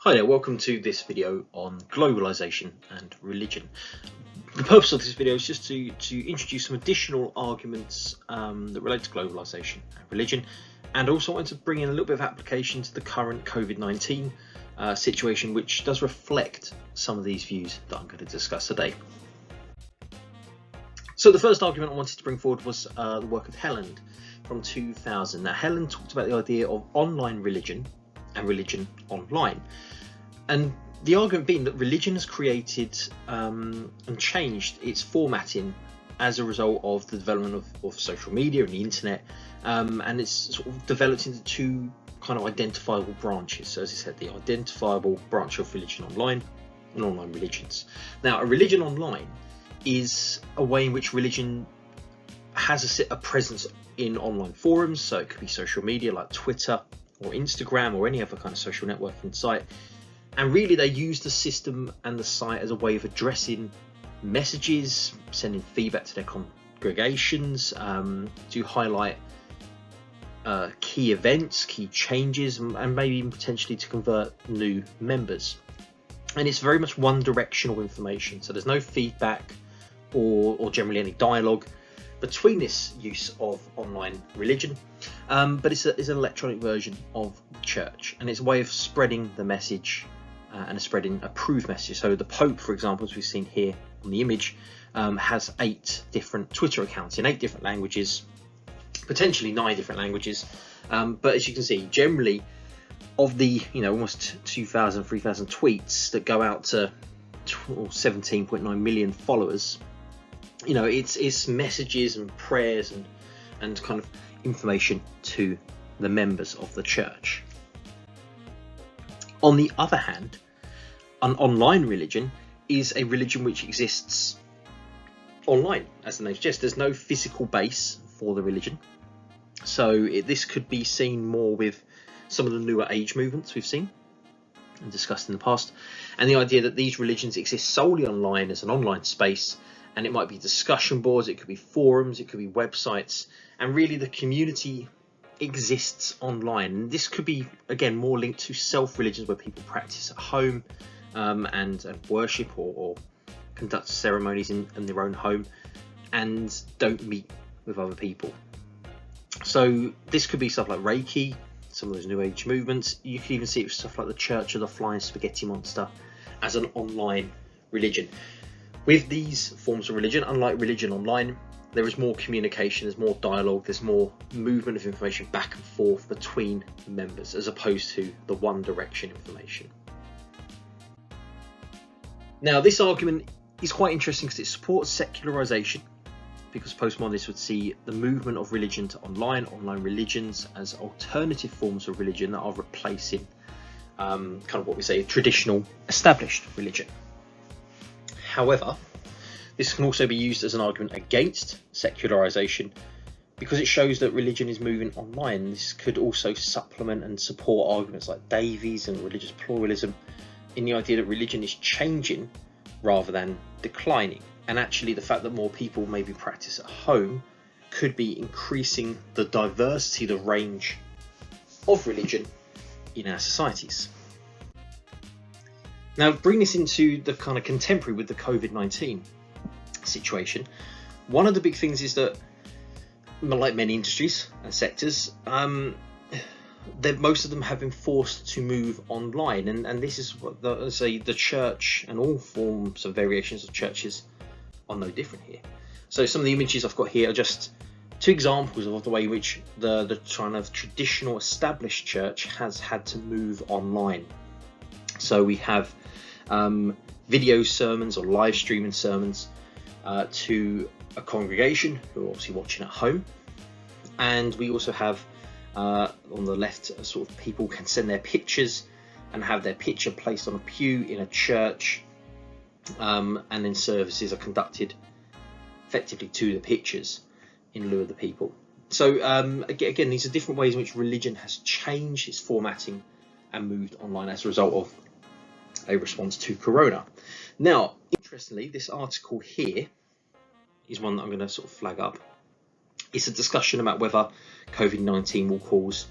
Hi there, welcome to this video on globalisation and religion. The purpose of this video is just to introduce some additional arguments that relate to globalisation and religion, and also wanted to bring in a little bit of application to the current COVID-19 situation, which does reflect some of these views that I'm going to discuss today. So the first argument I wanted to bring forward was the work of Helland from 2000. Now Helland talked about the idea of online religion and religion online. And the argument being that religion has created and changed its formatting as a result of the development of social media and the internet, and it's sort of developed into two kind of identifiable branches. So as I said, the identifiable branch of religion online and online religions. Now a religion online is a way in which religion has a presence in online forums, so it could be social media like Twitter or Instagram or any other kind of social networking site. And really they use the system and the site as a way of addressing messages, sending feedback to their congregations, to highlight key events, key changes, and maybe even potentially to convert new members. And it's very much one-directional information, so there's no feedback or generally any dialogue between this use of online religion, but it's an electronic version of church, and it's a way of spreading the message and spreading approved messages. So the Pope, for example, as we've seen here on the image, has 8 different Twitter accounts in 8 different languages, potentially 9 different languages, but as you can see, generally of the almost 2,000, 3,000 tweets that go out to 17.9 million followers, it's messages and prayers and kind of information to the members of the church. On the other hand, an online religion is a religion which exists online, as the name suggests. There's no physical base for the religion, so this could be seen more with some of the newer age movements we've seen and discussed in the past, and the idea that these religions exist solely online as an online space. And it might be discussion boards, it could be forums, it could be websites, and really the community exists online. And this could be, again, more linked to self-religions where people practice at home and worship or conduct ceremonies in their own home and don't meet with other people. So this could be stuff like Reiki, some of those new age movements. You can even see it with stuff like the Church of the Flying Spaghetti Monster as an online religion. With these forms of religion, unlike religion online, there is more communication, there's more dialogue, there's more movement of information back and forth between members, as opposed to the one direction information. Now this argument is quite interesting because it supports secularisation, because postmodernists would see the movement of religion to online religions as alternative forms of religion that are replacing kind of what we say traditional established religion. However, this can also be used as an argument against secularisation because it shows that religion is moving online. This could also supplement and support arguments like Davies and religious pluralism in the idea that religion is changing rather than declining. And actually the fact that more people maybe practice at home could be increasing the diversity, the range of religion in our societies. Now, bring this into the kind of contemporary with the COVID-19 situation. One of the big things is that, like many industries and sectors, most of them have been forced to move online, and this is what the church and all forms of variations of churches are no different here. So some of the images I've got here are just 2 examples of the way in which the kind of traditional established church has had to move online. So we have video sermons or live streaming sermons to a congregation who are obviously watching at home, and we also have on the left sort of people can send their pictures and have their picture placed on a pew in a church, and then services are conducted effectively to the pictures in lieu of the people. So again, these are different ways in which religion has changed its formatting and moved online as a result of a response to Corona. Now, interestingly, this article here is one that I'm going to sort of flag up. It's a discussion about whether COVID-19 will cause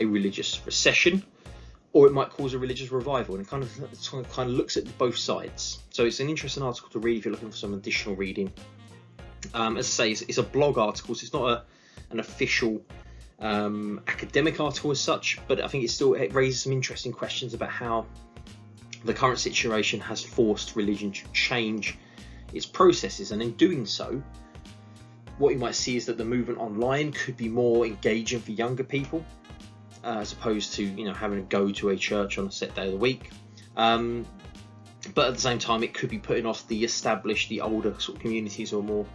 a religious recession or it might cause a religious revival, and it kind of looks at both sides. So it's an interesting article to read if you're looking for some additional reading. As I say, it's a blog article, so it's not an official academic article as such, but I think it raises some interesting questions about how the current situation has forced religion to change its processes, and in doing so, what you might see is that the movement online could be more engaging for younger people, as opposed to having to go to a church on a set day of the week. But at the same time, it could be putting off the older sort of communities who are more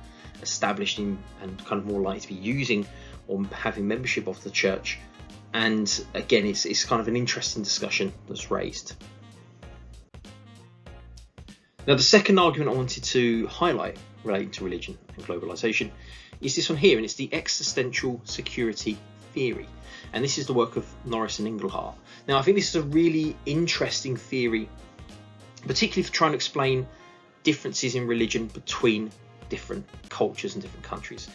established and kind of more likely to be using or having membership of the church. And again, it's kind of an interesting discussion that's raised. Now, the second argument I wanted to highlight relating to religion and globalisation is this one here, and it's the existential security theory. And this is the work of Norris and Inglehart. Now, I think this is a really interesting theory, particularly for trying to explain differences in religion between different cultures and different countries.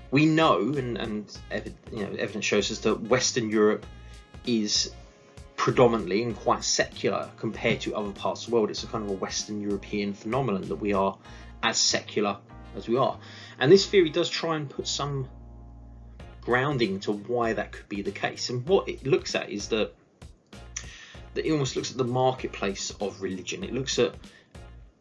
We know, and evidence shows us that Western Europe is predominantly and quite secular compared to other parts of the world. It's a kind of a Western European phenomenon that we are as secular as we are. And this theory does try and put some grounding to why that could be the case. And what it looks at is that it almost looks at the marketplace of religion. It looks at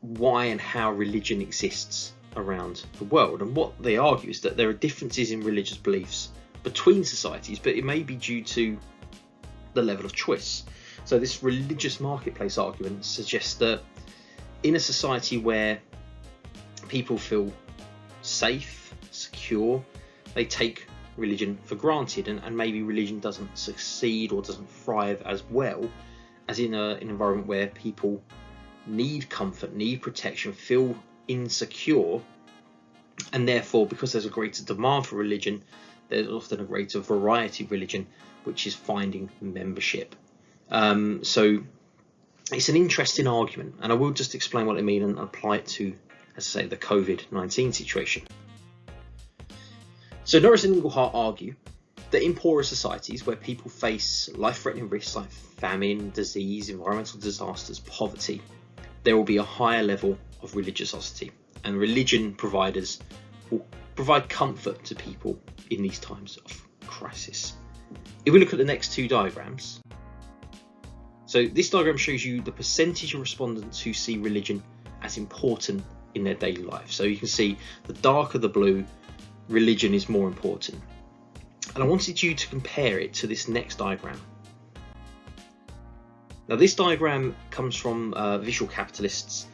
why and how religion exists around the world. And what they argue is that there are differences in religious beliefs between societies, but it may be due to the level of choice. So this religious marketplace argument suggests that in a society where people feel safe, secure, they take religion for granted, and maybe religion doesn't succeed or doesn't thrive as well as in an environment where people need comfort, need protection, feel insecure, and therefore, because there's a greater demand for religion, there's often a greater variety of religion, which is finding membership. So it's an interesting argument, and I will just explain what I mean and apply it to, as I say, the COVID-19 situation. So Norris and Inglehart argue that in poorer societies where people face life-threatening risks like famine, disease, environmental disasters, poverty, there will be a higher level of religiosity, and religion providers will provide comfort to people in these times of crisis. If we look at the next two diagrams, so this diagram shows you the percentage of respondents who see religion as important in their daily life. So you can see the darker the blue, religion is more important. And I wanted you to compare it to this next diagram. Now this diagram comes from Visual Capitalists,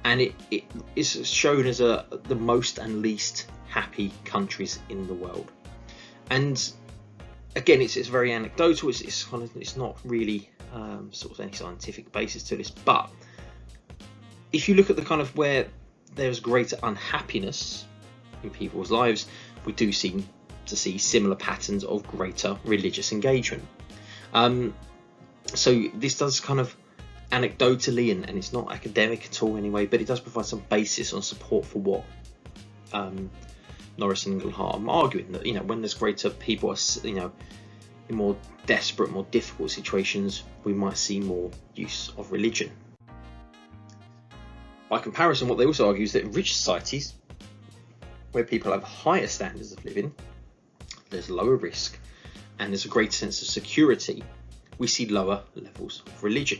and it is shown as the most and least happy countries in the world. And again, it's very anecdotal. It's not really sort of any scientific basis to this. But if you look at the kind of where there's greater unhappiness in people's lives, we do seem to see similar patterns of greater religious engagement. So this does kind of anecdotally, and it's not academic at all anyway, but it does provide some basis on support for what Norris and Inglehart are arguing, that when there's greater people are in more desperate, more difficult situations, we might see more use of religion. By comparison, what they also argue is that in rich societies, where people have higher standards of living, there's lower risk, and there's a greater sense of security, we see lower levels of religion.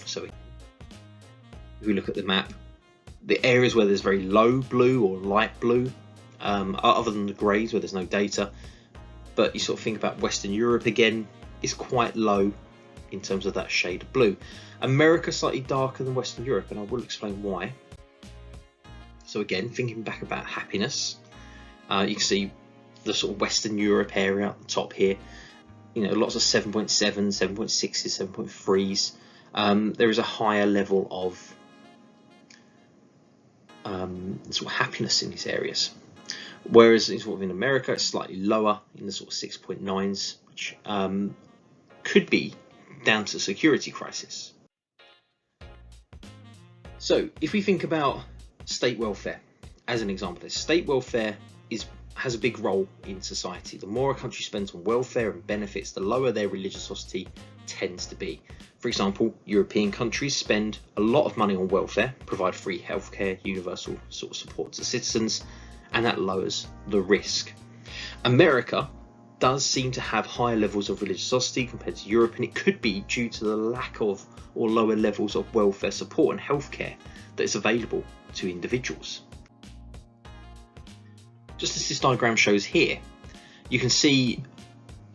So if we look at the map, the areas where there's very low blue or light blue, other than the greys where there's no data, but you sort of think about Western Europe again, is quite low in terms of that shade of blue. America slightly darker than Western Europe, and I will explain why. So again, thinking back about happiness, you can see the sort of Western Europe area at the top here, lots of 7.7, 7.6s, 7.3s. There is a higher level of sort of happiness in these areas. Whereas in America, it's slightly lower in the sort of 6.9s, which could be down to the security crisis. So if we think about state welfare as an example, state welfare has a big role in society. The more a country spends on welfare and benefits, the lower their religiosity tends to be. For example, European countries spend a lot of money on welfare, provide free healthcare, universal sort of support to citizens, and that lowers the risk. America does seem to have higher levels of religiosity compared to Europe, and it could be due to the lack of or lower levels of welfare support and healthcare that is available to individuals. Just as this diagram shows here, you can see,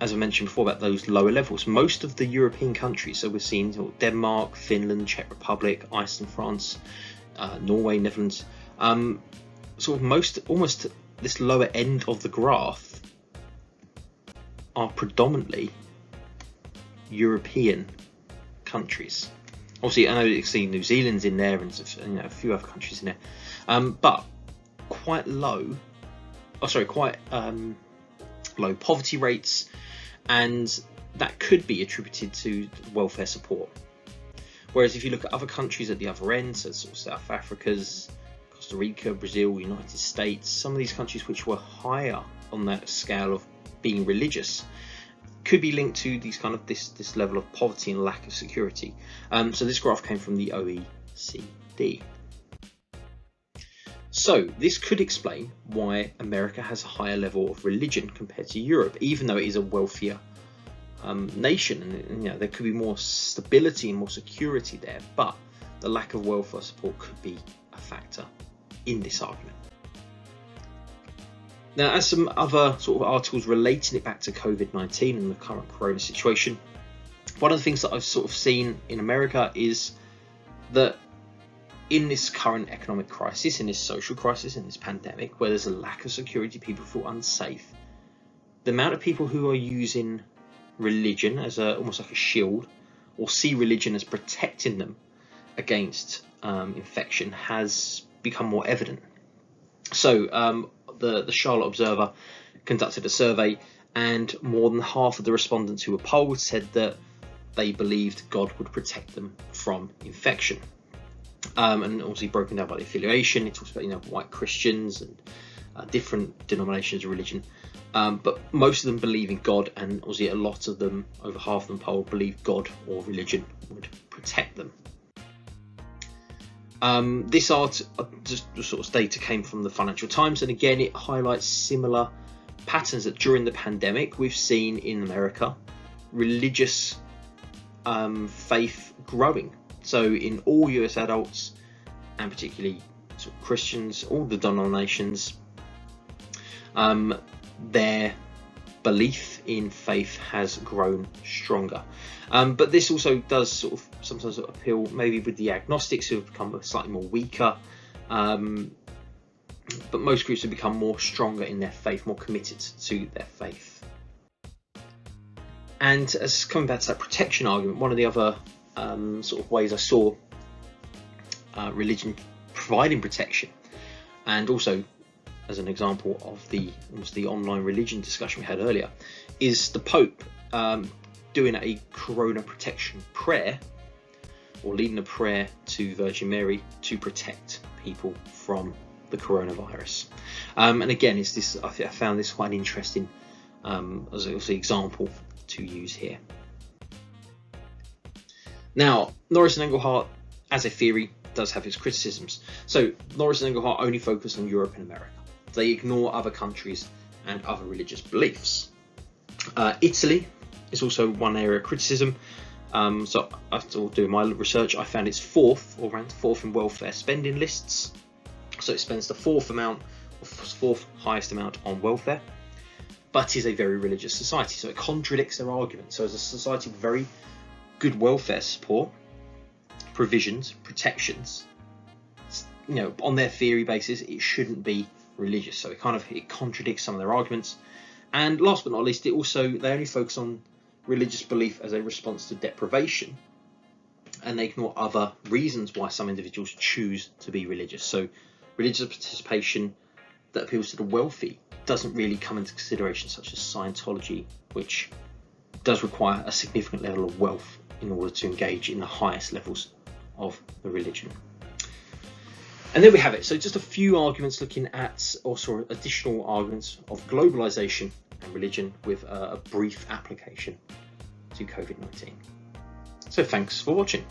as I mentioned before, about those lower levels. Most of the European countries, so we're seeing Denmark, Finland, Czech Republic, Iceland, France, Norway, Netherlands, almost this lower end of the graph are predominantly European countries. Obviously, I know you see New Zealand's in there and a few other countries in there, but quite low poverty rates, and that could be attributed to welfare support. Whereas if you look at other countries at the other end, so sort of South Africa's, Costa Rica, Brazil, United States, some of these countries which were higher on that scale of being religious, could be linked to these kind of this level of poverty and lack of security. So this graph came from the OECD. So this could explain why America has a higher level of religion compared to Europe, even though it is a wealthier nation, and there could be more stability and more security there, but the lack of welfare support could be a factor in this argument. Now, as some other sort of articles relating it back to COVID-19 and the current corona situation, one of the things that I've sort of seen in America is that in this current economic crisis, in this social crisis, in this pandemic, where there's a lack of security, people feel unsafe, the amount of people who are using religion as almost like a shield, or see religion as protecting them against infection, has become more evident. So the Charlotte Observer conducted a survey, and more than half of the respondents who were polled said that they believed God would protect them from infection. And obviously broken down by the affiliation, it talks about white Christians and different denominations of religion, but most of them believe in God, and obviously a lot of them, over half of them polled, believe God or religion would protect them. This sort of data came from the Financial Times, and again it highlights similar patterns that during the pandemic we've seen in America, religious faith growing. So in all US adults, and particularly sort of Christians, all the denominations, their belief in faith has grown stronger. But this also does sort of sometimes appeal maybe with the agnostics, who have become slightly more weaker. But most groups have become more stronger in their faith, more committed to their faith. And as coming back to that protection argument, one of the other sort of ways I saw religion providing protection, and also as an example of the online religion discussion we had earlier, is the Pope doing a corona protection prayer, or leading a prayer to Virgin Mary to protect people from the coronavirus. And again, it's this. I found this quite an interesting as an example to use here. Now, Norris and Engelhardt, as a theory, does have its criticisms. So Norris and Engelhardt only focus on Europe and America. They ignore other countries and other religious beliefs. Italy is also one area of criticism. So after doing my research, I found it's ranked fourth in welfare spending lists. So it spends the fourth highest amount on welfare, but is a very religious society. So it contradicts their argument. So as a society with very good welfare support, provisions, protections, on their theory basis, it shouldn't be religious. So it contradicts some of their arguments. And last but not least, they only focus on religious belief as a response to deprivation, and they ignore other reasons why some individuals choose to be religious. So religious participation that appeals to the wealthy doesn't really come into consideration, such as Scientology, which does require a significant level of wealth in order to engage in the highest levels of the religion. And there we have it. So just a few arguments looking at, also additional arguments of globalisation and religion, with a brief application to COVID-19. So thanks for watching.